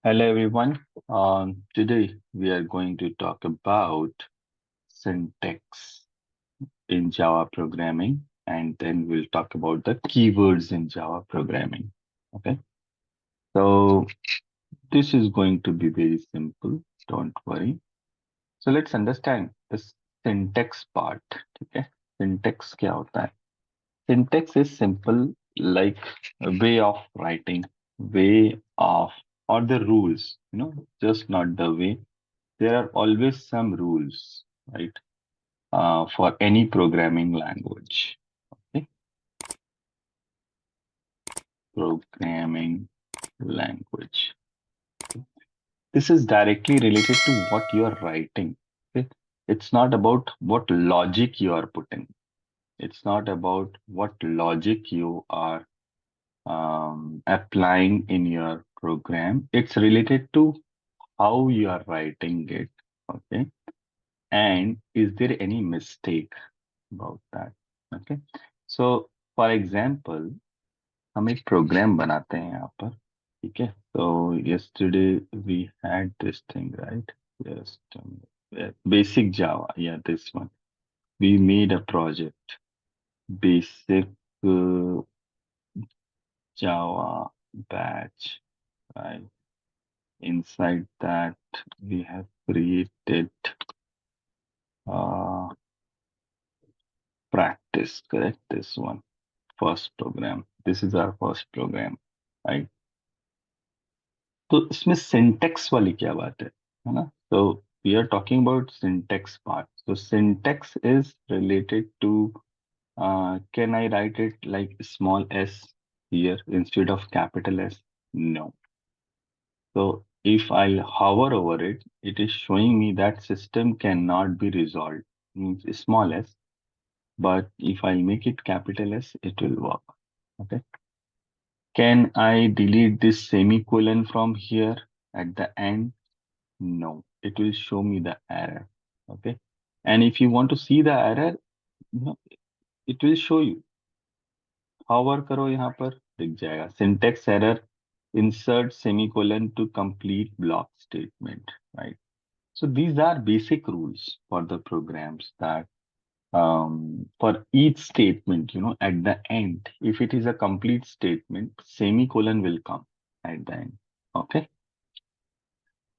Hello everyone. Today we are going to talk about syntax in Java programming, and then we'll talk about the keywords in Java programming. Okay, so this is going to be very simple. Don't worry. So let's understand the syntax part. Okay, syntax क्या होता है? Syntax is simple, like a way of writing, way of or the rules. Just not the way. There are always some rules, right? For any programming language. Okay? Programming language. This is directly related to what you are writing. Okay? It's not about what logic you are putting. It's not about what logic you are applying in your program. It's related to how you are writing it. Okay. And is there any mistake about that? Okay. So for example हम एक programme बनाते हैं यहाँ पर. ठीक है. So yesterday we had this thing, right? Yes. Basic Java. Yeah, this one. We made a project. Basic uh, Java batch, right? Inside that we have created uh, practice, correct? This one, first program. This is our first program, right? तो इसमें syntax वाली क्या बात है ना? So we are talking about syntax part. So syntax is related to can I write it like small s here instead of capital S? No. So if I hover over it, it is showing me that system cannot be resolved. Means small s, but if I make it capital S, it will work. Okay. Can I delete this semicolon from here at the end? No, it will show me the error. Okay. And if you want to see the error, it will show you. Hover करो यहाँ पर दिख जाएगा. Syntax error, insert semicolon to complete block statement, right? So these are basic rules for the programs that for each statement, at the end, if it is a complete statement, semicolon will come at the end. Okay.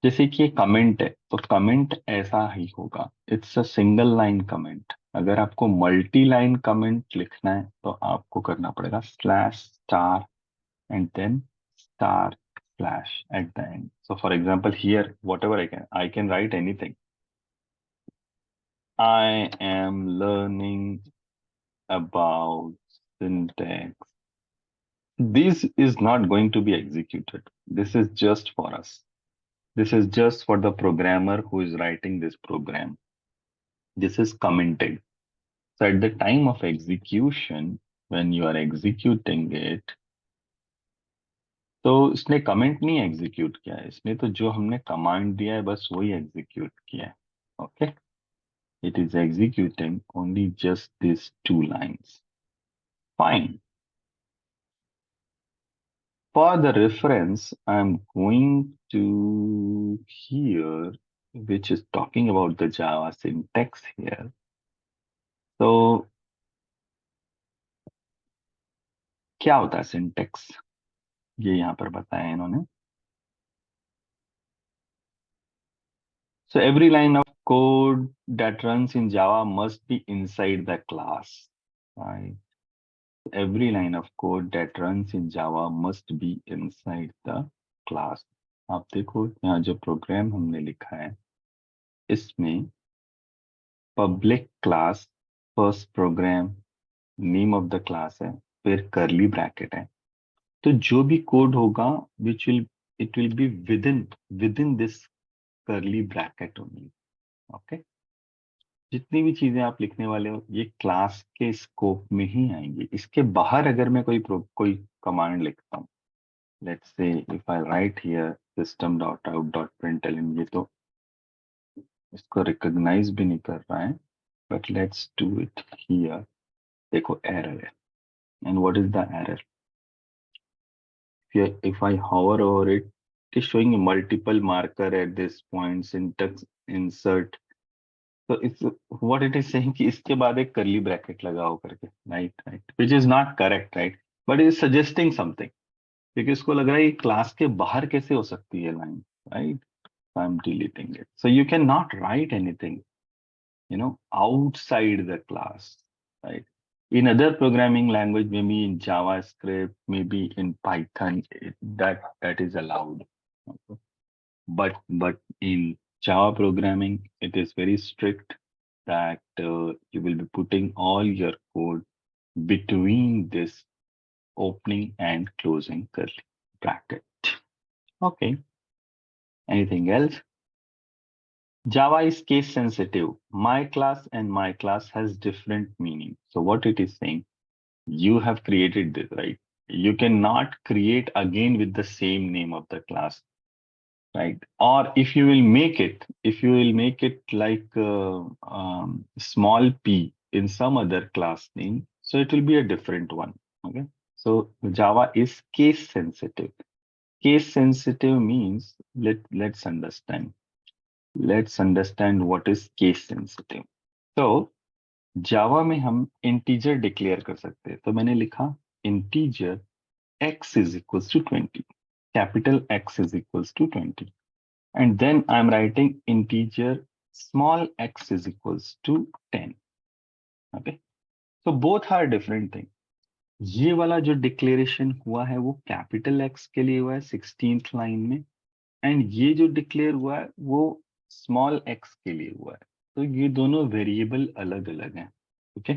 जैसे कि ये comment है तो comment ऐसा ही होगा. It's a single line comment. अगर आपको multi line comment लिखना है तो आपको करना पड़ेगा slash star and then star slash at the end. So for example, here, whatever I can write anything. I am learning about syntax. This is not going to be executed. This is just for us. This is just for the programmer who is writing this program. This is commented. So at the time of execution, when you are executing it, तो इसने comment नहीं execute किया है. इसने तो जो हमने command दिया है बस वही एग्जीक्यूट किया है. Okay. It is executing only just these two lines. Fine. For the reference, I'm going to here, which is talking about the Java syntax here. So क्या होता है syntax? ये यहाँ पर बताया इन्होंने. So every line of code that runs in Java must be inside the class, right? Every line of code that runs in Java must be inside the class. आप देखो यहाँ जो प्रोग्राम हमने लिखा है इसमें public class first program name of the class है, फिर करली ब्रैकेट है. तो जो भी कोड होगा which will it will be with in this करली ब्रैकेट ओनली. ओके. जितनी भी चीजें आप लिखने वाले हो ये क्लास के स्कोप में ही आएंगी. इसके बाहर अगर मैं कोई कमांड लिखता हूँ, let's say if I right here system.out.println, ये तो इसको रिकॉग्नाइज भी नहीं कर रहा है, but let's do it here. देखो एरर है. And what is the error? If I hover over it, it is showing a multiple marker at this point, syntax insert. So it's what it is saying कि इसके बाद एक curly bracket लगाओ करके, right, which is not correct, right, but it is suggesting something, क्योंकि उसको लग रहा है ये क्लास के बाहर कैसे हो सकती है line, right? So I'm deleting it. So you cannot write anything, outside the class, right? In other programming language, maybe in JavaScript, maybe in Python, that is allowed. Okay? But in Java programming, it is very strict that you will be putting all your code between this opening and closing curly bracket. Okay. Anything else? Java is case sensitive. My class and my class has different meaning. So what it is saying, you have created this, right? You cannot create again with the same name of the class, right? Or if you will make it like small p in some other class name, so it will be a different one. Okay. So Java is case sensitive. Case sensitive means let's understand. Let's understand what is case sensitive. So जावा में हम integer declare कर सकते हैं, तो मैंने लिखा integer x is equals to 20, capital X is equals to 20, and then I'm writing integer small x is equals to 10. Okay, so both are different thing. ये वाला जो डिक्लेरेशन हुआ है वो कैपिटल एक्स के लिए हुआ है 16th लाइन में, एंड ये जो डिक्लेयर हुआ है वो स्मॉल एक्स के लिए हुआ है. तो ये दोनों वेरिएबल अलग अलग हैं. ओके,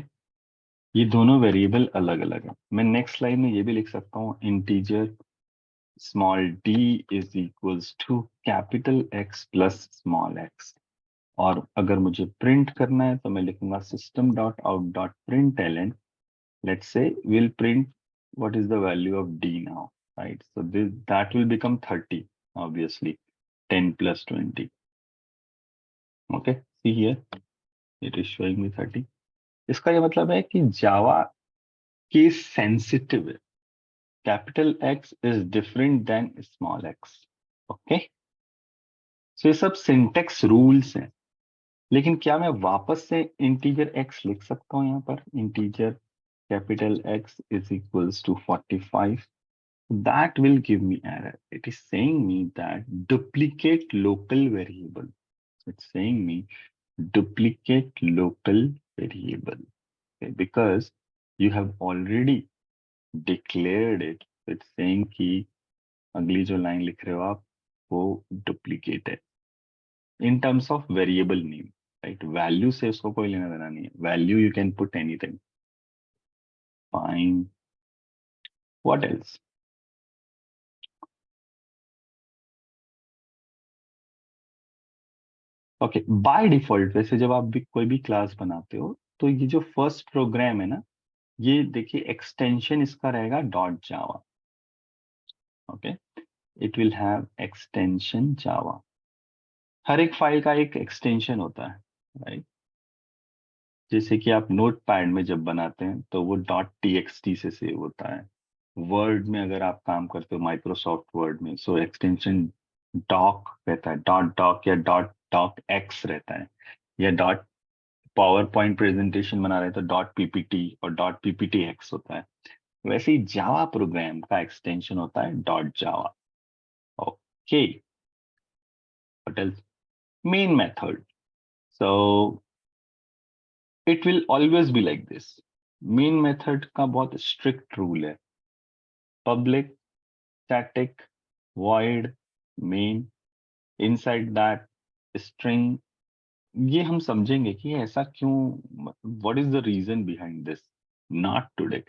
ये दोनों वेरिएबल अलग अलग हैं. मैं नेक्स्ट लाइन में ये भी लिख सकता हूँ integer small d is equals to capital X plus small x. और अगर मुझे प्रिंट करना है तो मैं लिखूंगा system dot out dot print L N. Let's say will print what is the value of d now, right? So that will become 30, obviously 10 plus 20. Okay, see here, it is showing me 30. इसका ये मतलब है कि Java case sensitive है. Capital X is different than small X. Okay, so ये सब syntax rules हैं. लेकिन क्या मैं वापस से इंटीजर एक्स लिख सकता हूं यहाँ पर? Integer capital X is equals to 45. that will give me error. It is saying me that duplicate local variable. It's saying me duplicate local variable, okay, because you have already declared it. It's saying कि अगली जो line लिख रहे हो आप वो duplicate है in terms of variable name, right? Value से उसको कोई लेना देना नहीं है. Value you can put anything. Fine. What else? Okay, by default वैसे जब आप भी कोई भी क्लास बनाते हो तो ये जो फर्स्ट प्रोग्राम है ना, ये देखिए एक्सटेंशन इसका रहेगा dot Java. Okay, it will have extension Java. हर एक फाइल का एक एक्सटेंशन होता है, राइट? जैसे कि आप नोट पैड में जब बनाते हैं तो वो डॉट टी से सेव होता है. वर्ड में अगर आप काम करते हो माइक्रोसॉफ्ट वर्ड में, सो एक्सटेंशन डॉक रहता है, डॉट डॉक या डॉट डॉक एक्स रहता है, या डॉट पावर पॉइंट प्रेजेंटेशन बना रहे तो डॉट पीपीटी और डॉट पीपीटी एक्स होता है. वैसे ही जावा प्रोग्राम का एक्सटेंशन होता है dot Java. Okay, what else? Main method. So it will always be like this. Main method का बहुत स्ट्रिक्ट रूल है. Public static void main, inside that string. ये हम समझेंगे कि ऐसा क्यों, what is the reason behind this. Not today.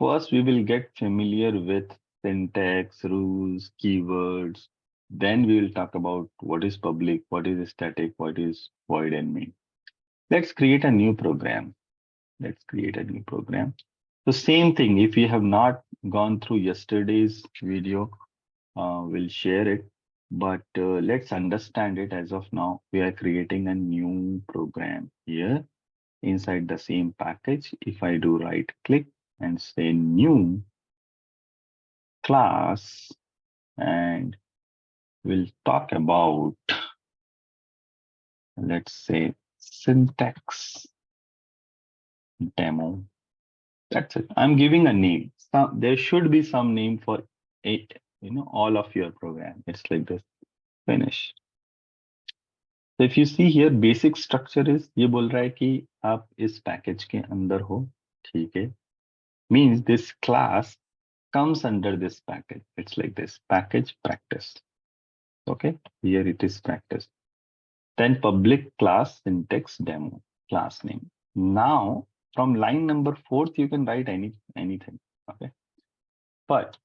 First we will get familiar with syntax, rules, keywords, then we will talk about what is public, what is static, what is void and main. Let's create a new program. Let's create a new program. So same thing, if you have not gone through yesterday's video, we'll share it, but let's understand it as of now. We are creating a new program here inside the same package. If I do right click and say new class, and we'll talk about, let's say, syntax demo. That's it. I'm giving a name. There should be some name for it, all of your program. It's like this. Finish. So if you see here, basic structure is ये बोल रहा है कि आप इस package के अंदर हो, ठीक है? Means this class comes under this package. It's like this package practice. Okay, here it is practice. Then public class syntax demo class name. Now from line number 4th you can write anything. Okay, but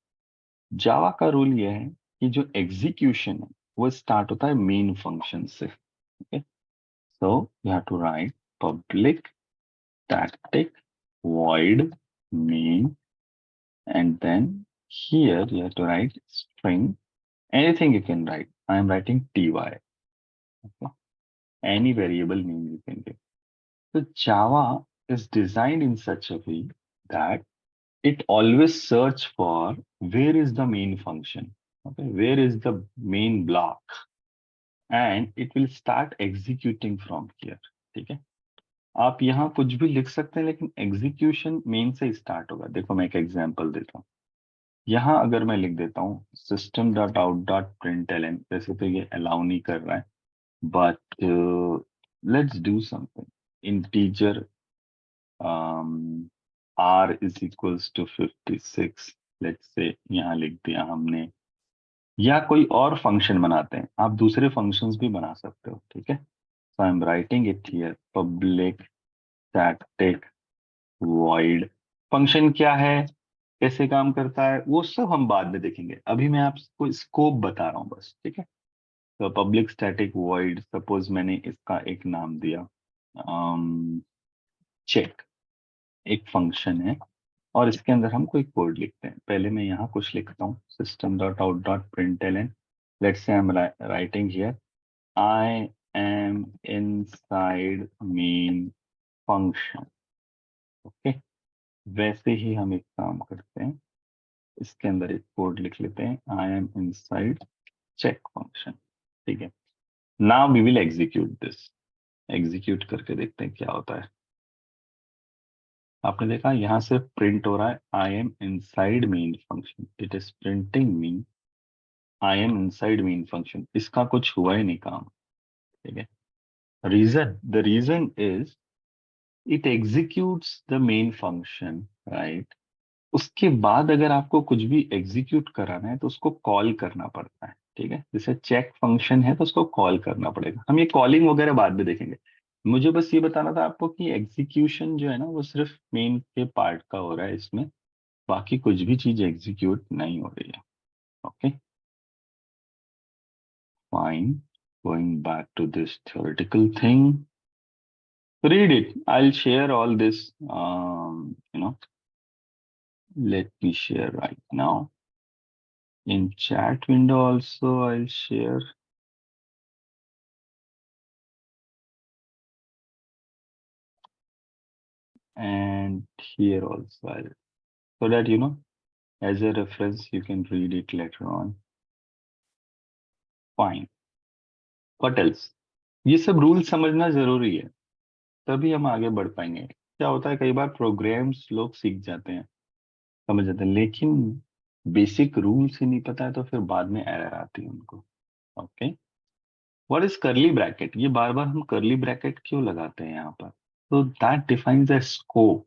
जावा का rule ये है कि जो execution है वो start होता है main function से. Okay, so you have to write public static void main, and then here you have to write string, anything you can write. I am writing ty. Okay, any variable name you can give. So Java is designed in such a way that it always search for where is the main function, okay, where is the main block, and it will start executing from here. ठीक है, आप यहाँ कुछ भी लिख सकते हैं लेकिन एग्जीक्यूशन मेन से स्टार्ट होगा. देखो मैं एक एग्जांपल देता हूँ. यहाँ अगर मैं लिख देता हूँ system dot out dot println, वैसे तो ये अलाउ नहीं कर रहा है, but let's do something. Integer r is equals to 56, let's say यहाँ लिख दिया हमने, या कोई और फंक्शन बनाते हैं. आप दूसरे फंक्शंस भी बना सकते हो. ठीक है, so I am writing it here public static void. Function क्या है, कैसे काम करता है, वो सब हम बाद में देखेंगे. अभी मैं आपको स्कोप बता रहा हूँ बस. ठीक है, तो पब्लिक स्टैटिक वॉइड, सपोज मैंने इसका एक नाम दिया चेक, एक फंक्शन है, और इसके अंदर हम कोई कोड लिखते हैं. पहले मैं यहाँ कुछ लिखता हूँ system dot out dot println. Let's say I am writing here I am inside main function. Okay, वैसे ही हम एक काम करते हैं, इसके अंदर एक कोड लिख लेते हैं I am inside check function. ठीक है, now we will execute this. Execute करके देखते हैं क्या होता है. आपने देखा यहाँ से प्रिंट हो रहा है I am inside main function. It is printing me I am inside main function. इसका कुछ हुआ ही नहीं काम. ठीक है, reason, the reason is it executes the main function, right. उसके बाद अगर आपको कुछ भी एग्जीक्यूट कराना है तो उसको कॉल करना पड़ता है. ठीक है, जैसे चेक फंक्शन है तो उसको कॉल करना पड़ेगा. हम ये कॉलिंग वगैरह बाद में देखेंगे. मुझे बस ये बताना था आपको कि एग्जीक्यूशन जो है ना वो सिर्फ मेन के पार्ट का हो रहा है इसमें, बाकी कुछ भी चीज एग्जीक्यूट नहीं हो रही है. Okay, fine. Going back to this theoretical thing, read it. I'll share all this. Let me share right now. In chat window also, I'll share. And here also, so that, as a reference, you can read it later on. Fine. What else? ये सब rule समझना जरूरी है, तभी हम आगे बढ़ पाएंगे. क्या होता है, कई बार प्रोग्राम्स लोग सीख जाते हैं, समझ जाते हैं, लेकिन बेसिक रूल्स ही नहीं पता है तो फिर बाद में एरर आती है उनको. ओके, व्हाट इज करली ब्रैकेट? ये बार बार हम करली ब्रैकेट क्यों लगाते हैं यहाँ पर? तो that defines the scope.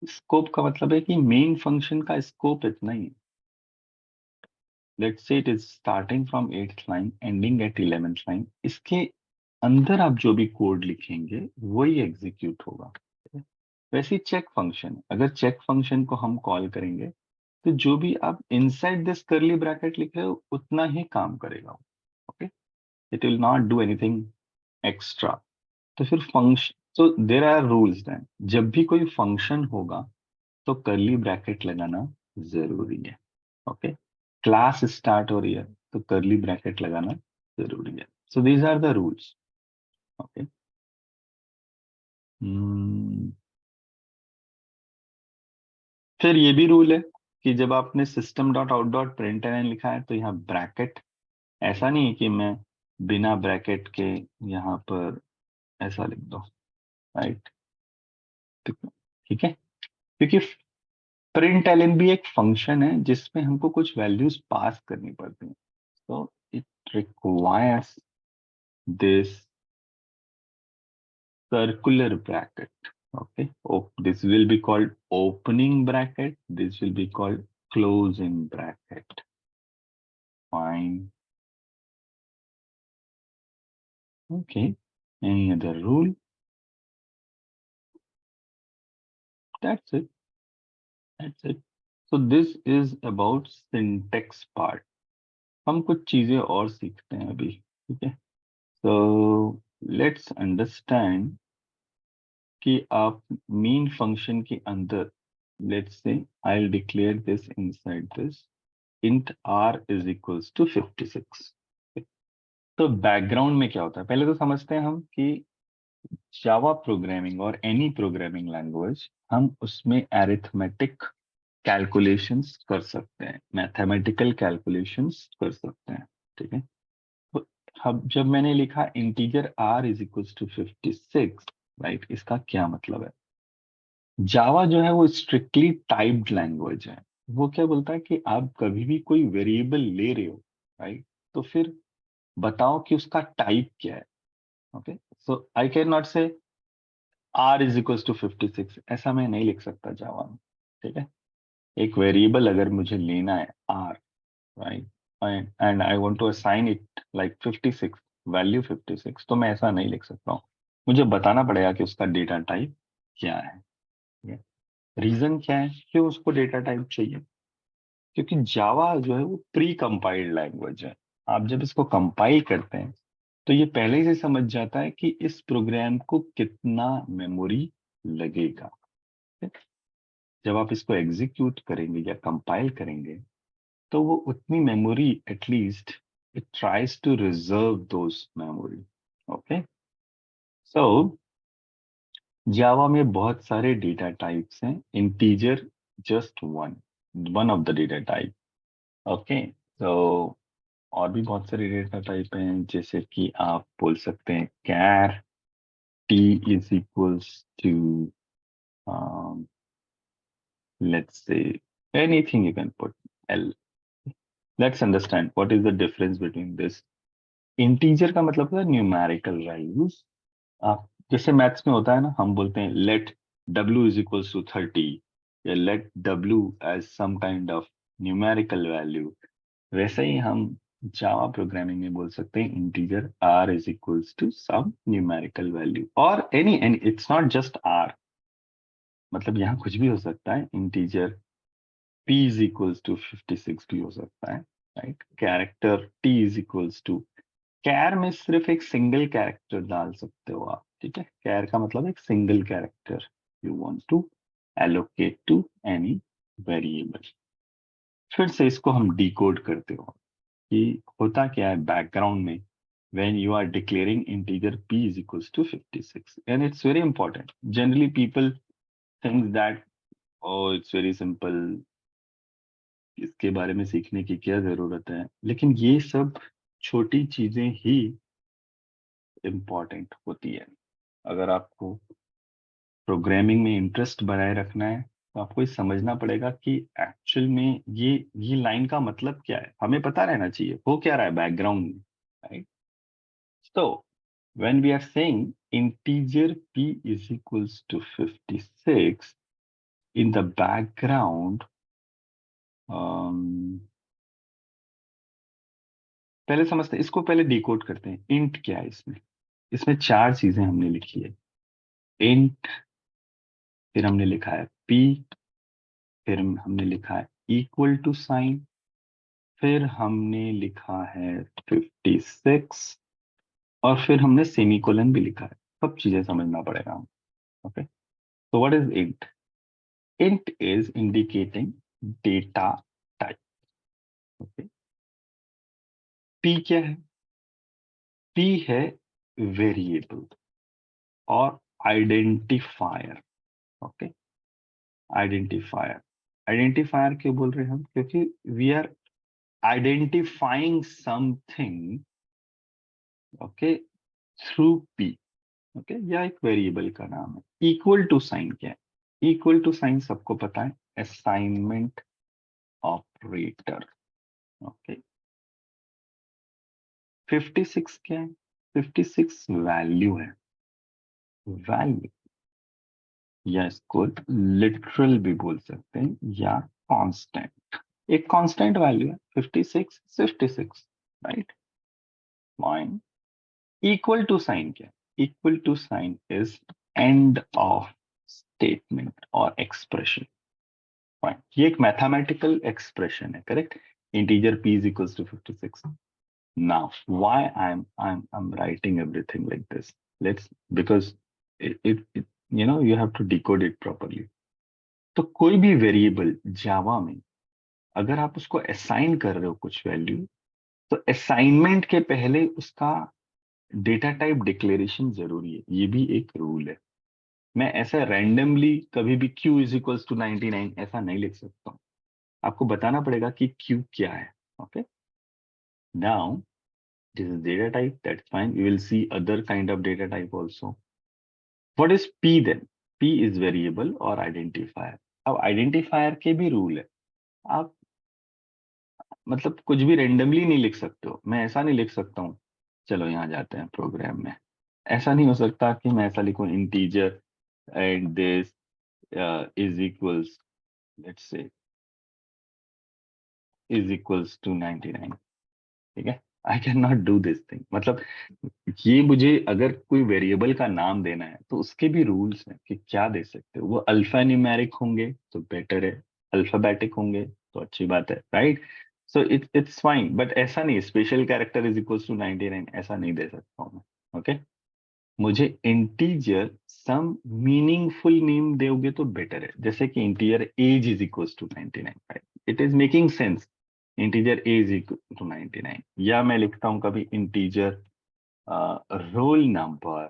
Scope का मतलब है कि मेन फंक्शन का स्कोप इतना ही. Let's say it is starting from 8th line ending at 11th line. इसके अंदर आप जो भी कोड लिखेंगे वही एग्जीक्यूट होगा. वैसे चेक फंक्शन, अगर चेक फंक्शन को हम कॉल करेंगे तो जो भी आप इनसाइड दिस करली ब्रैकेट लिख रहे हो उतना ही काम करेगा. Okay, it will not do anything extra. तो फिर फंक्शन, तो देयर आर रूल्स देन. जब भी कोई फंक्शन होगा तो करली ब्रैकेट लगाना जरूरी है. ओके, क्लास स्टार्ट हो रही है तो करली ब्रैकेट लगाना जरूरी है. So these are the rules. Okay, फिर ये भी रूल है कि जब आपने system dot out dot println लिखा है तो यहाँ ब्रैकेट ऐसा नहीं है कि मैं बिना ब्रैकेट के यहाँ पर ऐसा लिख दो, राइट? ठीक है, क्योंकि प्रिंट एलन भी एक फंक्शन है जिसमें हमको कुछ वैल्यूज पास करनी पड़ती हैं, so it requires this circular bracket. Okay, this will be called opening bracket, this will be called closing bracket. Fine. Okay, any other rule? That's it. That's it. So this is about syntax part. हम कुछ चीजें और सीखते हैं अभी, ठीक है? So let's understand कि आप मेन फंक्शन के अंदर, let's say I declare this inside this int r is equals to 56। तो बैकग्राउंड में क्या होता है पहले तो समझते हैं हम कि जावा प्रोग्रामिंग और एनी प्रोग्रामिंग लैंग्वेज, हम उसमें अरिथमेटिक कैलकुलेशंस कर सकते हैं, मैथमेटिकल कैलकुलेशंस कर सकते हैं, ठीक है? तो अब जब मैंने लिखा integer r is equals to 56, right, इसका क्या मतलब है? जावा जो है वो स्ट्रिक्टली टाइप्ड लैंग्वेज है। वो क्या बोलता है कि आप कभी भी कोई वेरिएबल ले रहे हो, राइट, तो फिर बताओ कि उसका टाइप क्या है। Okay, so I can not से आर इज इक्वल टू 56, ऐसा मैं नहीं लिख सकता जावा में, ठीक है? एक वेरिएबल अगर मुझे लेना है R, right, and I want to assign it like 56, value 56, तो मैं ऐसा नहीं लिख सकता हूँ। मुझे बताना पड़ेगा कि उसका डेटा टाइप क्या है। रीजन क्या है क्यों उसको डेटा टाइप चाहिए? क्योंकि जावा जो है वो प्री कंपाइल्ड लैंग्वेज है। आप जब इसको कंपाइल करते हैं तो ये पहले ही से समझ जाता है कि इस प्रोग्राम को कितना मेमोरी लगेगा। ठीक? जब आप इसको एग्जीक्यूट करेंगे या कंपाइल करेंगे तो वो उतनी memory at least it tries to reserve those memory. Okay, so Java में बहुत सारे डेटा टाइप्स हैं, integer just one, one of the data type. Okay, तो और भी बहुत सारे डेटा टाइप हैं, जैसे कि आप बोल सकते हैं char T is equals to, let's say anything you can put L. Let's understand what is the difference between this. Integer का मतलब है न्यूमेरिकल वैल्यूज। आप जैसे मैथ्स में होता है ना, हम बोलते हैं let w is equals to 30, या let w as some kind of numerical value. वैसे ही हम जावा प्रोग्रामिंग में बोल सकते हैं integer r is equals to some numerical value, और any it's not just r, मतलब यहाँ कुछ भी हो सकता है। Integer p is equals to 56 भी हो सकता है, right? Character t is equals to, char में सिर्फ एक सिंगल कैरेक्टर डाल सकते हो आप, ठीक है? कैर का मतलब एक single character you want to allocate to any variable. फिर से इसको हम डिकोड करते हो कि होता क्या है बैकग्राउंड में when you are declaring integer p is equals to 56, and it's very important. Generally people think that, oh, it's very simple, इसके बारे में सीखने की क्या जरूरत है, लेकिन ये सब छोटी चीजें ही इम्पोर्टेंट होती है। अगर आपको प्रोग्रामिंग में इंटरेस्ट बनाए रखना है तो आपको ये समझना पड़ेगा कि एक्चुअल में ये लाइन का मतलब क्या है, हमें पता रहना चाहिए हो क्या रहा है बैकग्राउंड में, right? So when we are saying integer p is equals to 56, in the background, पहले समझते हैं इसको, पहले डिकोड करते हैं इंट क्या है इसमें। इसमें चार चीजें हमने लिखी है। इंट, फिर हमने लिखा है p, फिर हमने लिखा है इक्वल टू साइन, फिर हमने लिखा है 56, और फिर हमने सेमीकोलन भी लिखा है। सब चीजें समझना पड़ेगा हम। Okay, so what is int? Int is indicating data type. Okay. P क्या है? P है वेरिएबल और आइडेंटिफायर। Okay, identifier. आइडेंटिफायर क्यों बोल रहे हैं हम? क्योंकि we are identifying something, okay, through P, okay, या एक वेरिएबल का नाम है। इक्वल टू साइन क्या है? इक्वल टू साइन सबको पता है, असाइनमेंट ऑपरेटर, ओके। 56 क्या है? 56 वैल्यू है, वैल्यू, या इसको लिटरल भी बोल सकते हैं, या कांस्टेंट। एक कांस्टेंट वैल्यू है 56, 56, right, fine. Equal to sign क्या है? Equal to sign is end of statement और एक्सप्रेशन, फाइन। ये एक मैथमेटिकल एक्सप्रेशन है, correct. Integer p is equals to 56. Now, why I'm writing everything like this? Let's, because it you have to decode it properly. तो कोई भी variable जावा में अगर आप उसको असाइन कर रहे हो कुछ वैल्यू, तो असाइनमेंट के पहले उसका डेटा टाइप डिक्लेरेशन जरूरी है, ये भी एक रूल है। मैं ऐसा रैंडमली कभी भी q इज इक्वल्स टू 99 ऐसा नहीं लिख सकता हूँ, आपको बताना पड़ेगा कि q क्या है, okay. Now this is data type, that's fine. We will see other kind of data type also. What is p then? P is variable और identifier। अब identifier के भी रूल है, आप मतलब कुछ भी रेंडमली नहीं लिख सकते हो। मैं ऐसा नहीं लिख सकता हूँ, चलो यहाँ जाते हैं प्रोग्राम में, ऐसा नहीं हो सकता कि मैं ऐसा लिखूं integer and this is equals, let's say is equals to 99, ठीक है। I can not do this thing, मतलब ये मुझे अगर कोई वेरिएबल का नाम देना है तो उसके भी रूल्स हैं कि क्या दे सकते हो। वो अल्फा न्यूमेरिक होंगे तो बेटर है, अल्फाबेटिक होंगे तो अच्छी बात है, right. So it's fine, but ऐसा नहीं special character is equals to 99 ऐसा नहीं दे सकता हूँ मैं, ओके। मुझे इंटीजर सम मीनिंगफुल नेम दोगे तो बेटर है, जैसे कि integer age is equals to 99, right, it is making sense. Integer age equal to 99, या मैं लिखता हूँ कभी integer roll number,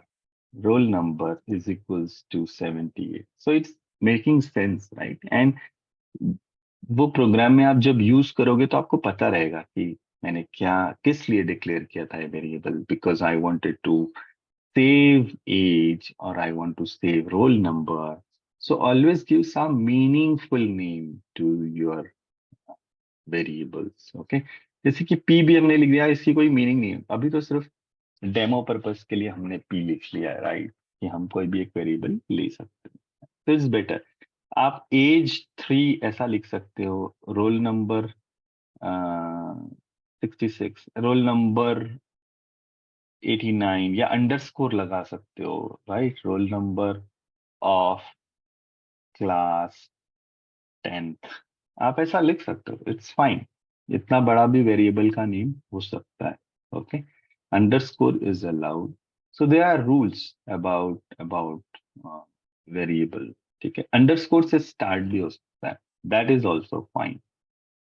roll number is equals to 78, so it's making sense, right? And वो प्रोग्राम में आप जब यूज करोगे तो आपको पता रहेगा कि मैंने क्या किस लिए डिक्लेयर किया था variable, because I wanted to save age or I want to save roll number. So always give some meaningful name to your variables, okay? जैसे कि p भी हमने लिख दिया, इसकी कोई मीनिंग नहीं है, अभी तो सिर्फ डेमो पर्पस के लिए हमने पी लिख लिया है, राइट, कि हम कोई भी एक वेरिएबल ले सकते हैं, तो इट्स बेटर। आप एज 3 ऐसा लिख सकते हो, रोल नंबर 66, रोल नंबर 89, या अंडरस्कोर लगा सकते हो, right, roll number of class 10th, आप ऐसा लिख सकते हो, इट्स फाइन। इतना बड़ा भी वेरिएबल का नेम हो सकता है, okay. Underscore is allowed, so there are rules about variable, ठीक है। अंडरस्कोर से स्टार्ट भी हो सकता है, दैट इज ऑल्सो फाइन,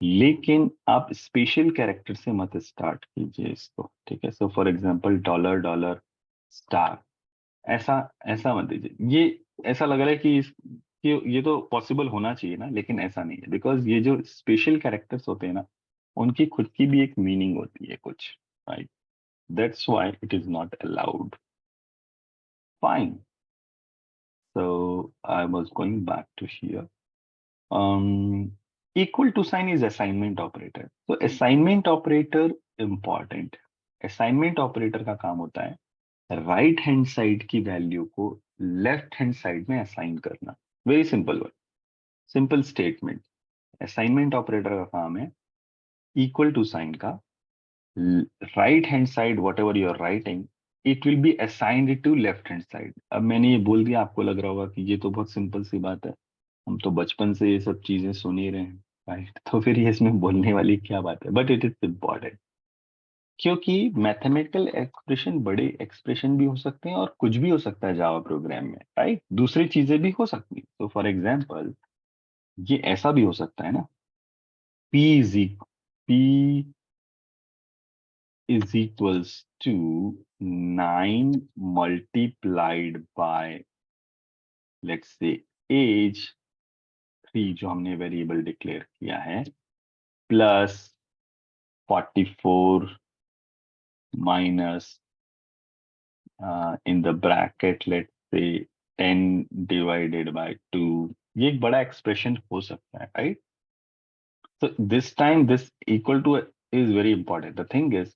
लेकिन आप स्पेशल कैरेक्टर से मत स्टार्ट कीजिए इसको, ठीक है। So for example dollar dollar star, ऐसा ऐसा मत दीजिए। ये ऐसा लग रहा है कि ये तो पॉसिबल होना चाहिए ना, लेकिन ऐसा नहीं है, बिकॉज ये जो स्पेशल कैरेक्टर्स होते हैं ना, उनकी खुद की भी एक मीनिंग होती है कुछ, right, that's why it is not allowed, fine. So I was going back to here, equal to sign is assignment operator. तो assignment operator important, assignment operator का काम होता है राइट हैंड साइड की वैल्यू को लेफ्ट हैंड साइड में assign करना, very simple word, simple statement. Assignment operator का काम है इक्वल टू साइन का right hand side whatever you're writing, it will be assigned to left hand side. अब मैंने ये बोल दिया, आपको लग रहा होगा कि ये तो बहुत सिंपल सी बात है, हम तो बचपन से ये सब चीजें सुन ही रहे हैं, राइट, तो फिर ये इसमें बोलने वाली क्या बात है, बट इट इज इम्पॉर्टेंट, क्योंकि मैथमेटिकल एक्सप्रेशन बड़े एक्सप्रेशन भी हो सकते हैं और कुछ भी हो सकता है जावा प्रोग्राम में, राइट, दूसरी चीजें भी हो सकती हैं। तो फॉर एग्जांपल ये ऐसा भी हो सकता है ना, p is equal, p is equals to 9 multiplied by, let's say, age 3 जो हमने वेरिएबल डिक्लेयर किया है, plus 44 minus in the bracket, let's say 10 divided by 2. ये एक बड़ा एक्सप्रेशन हो सकता है, right? So this time this equal to is very important. The thing is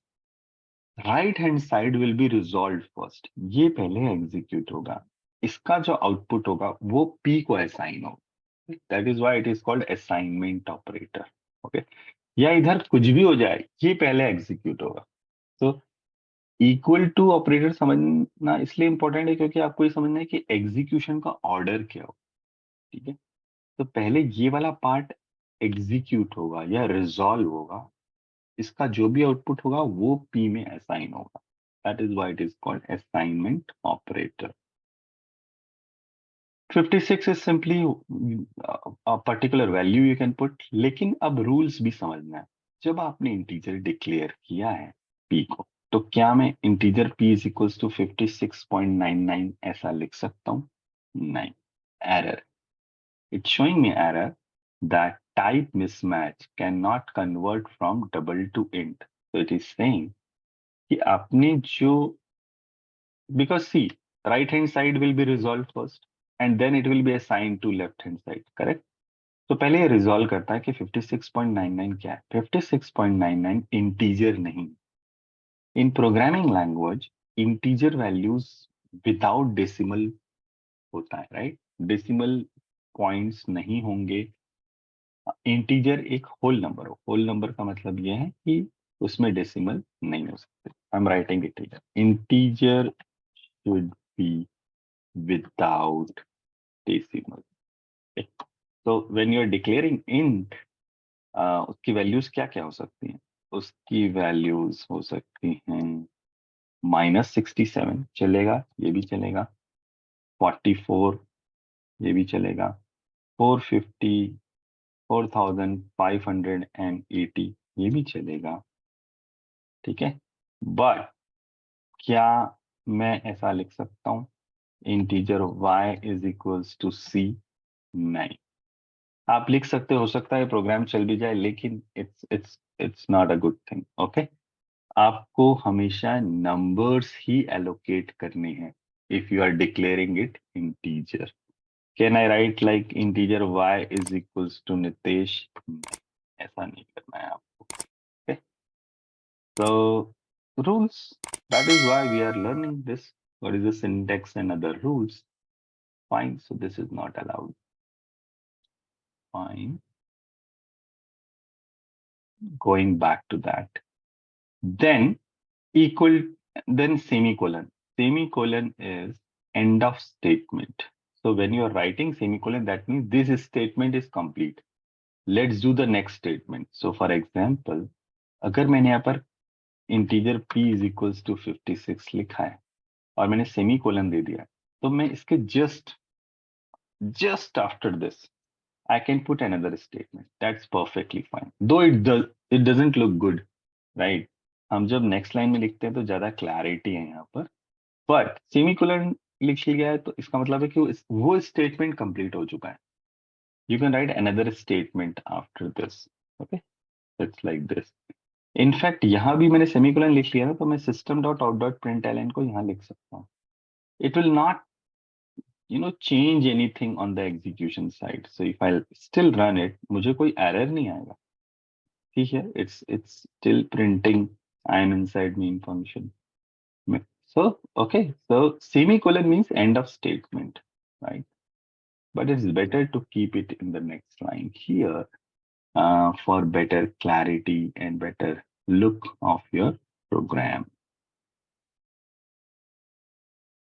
right hand side will be resolve first, ये पहले एग्जीक्यूट होगा, इसका जो आउटपुट होगा वो पी को असाइन होगा, that is why it is called assignment operator. Okay, या इधर कुछ भी हो जाए ये पहले एग्जीक्यूट होगा। तो इक्वल टू ऑपरेटर समझना इसलिए इंपॉर्टेंट है क्योंकि आपको ये समझना है कि एग्जीक्यूशन का ऑर्डर क्या हो। ठीक है, तो पहले ये वाला पार्ट एग्जीक्यूट होगा या रिजॉल्व होगा, इसका जो भी आउटपुट होगा वो P में असाइन होगा। That is why it is called assignment operator. 56 is simply a particular value you can put, लेकिन अब रूल्स भी समझना है। जब आपने इंटीजर डिक्लेयर किया है P को, तो क्या मैं integer P is equals to 56.99 ऐसा लिख सकता हूँ? नहीं, error. It's showing me error that type mismatch cannot convert from double to int. So it is saying कि आपने जो, because see, right hand side will be resolved first and then it will be assigned to left hand side, correct? तो पहले ये resolve करता है कि 56.99 क्या है। 56.99 इंटीजर नहीं। इन programming language integer values without decimal होता है, राइट? डेसिमल पॉइंट्स नहीं होंगे। इंटीजर एक होल नंबर हो, होल नंबर का मतलब ये है कि उसमें डेसिमल नहीं हो सकते। आई am writing it here, integer should be without decimal. Okay. So when you're declaring int, उसकी वैल्यूज क्या क्या हो सकती हैं? उसकी वैल्यूज हो सकती हैं -67 चलेगा, ये भी चलेगा, 44 ये भी चलेगा, 450, 4580 ये भी चलेगा। ठीक है, बट क्या मैं ऐसा लिख सकता हूँ integer y is equals to c? नहीं। आप लिख सकते हो सकता है प्रोग्राम चल भी जाए, लेकिन it's not a good thing. Okay, आपको हमेशा नंबर्स ही एलोकेट करने हैं if you are declaring it integer. Can I write like integer y is equals to Nitesh? ऐसा नहीं करना है आपको। Okay, so rules, that is why we are learning this, what is the syntax and other rules. Fine, so this is not allowed. Fine, going back to that, then equal, then semicolon. Semicolon is end of statement. So when you are writing semicolon, that means this statement is complete. Let's do the next statement. So for example, अगर मैंने यहाँ पर integer p is equals to 56 लिखा है और मैंने semicolon दे दिया, तो मैं इसके just after this I can put another statement. That's perfectly fine, though it doesn't look good, right? हम जब नेक्स्ट लाइन में लिखते हैं तो ज्यादा क्लैरिटी है यहाँ पर, बट सेमीकोलन लिख लिया है तो इसका मतलब है कि वो स्टेटमेंट कंप्लीट हो चुका है। You can write another statement after this. Okay, it's like this. In fact यहाँ भी मैंने सेमीकोलन लिख लिया ना, तो मैं system dot out dot println को यहाँ लिख सकता हूँ। It will not change anything on the execution side. So if I'll still run it, मुझे कोई error नहीं आएगा। ठीक है, it's still printing I am inside main function. So okay, so semicolon means end of statement, right? But it's better to keep it in the next line here for better clarity and better look of your program.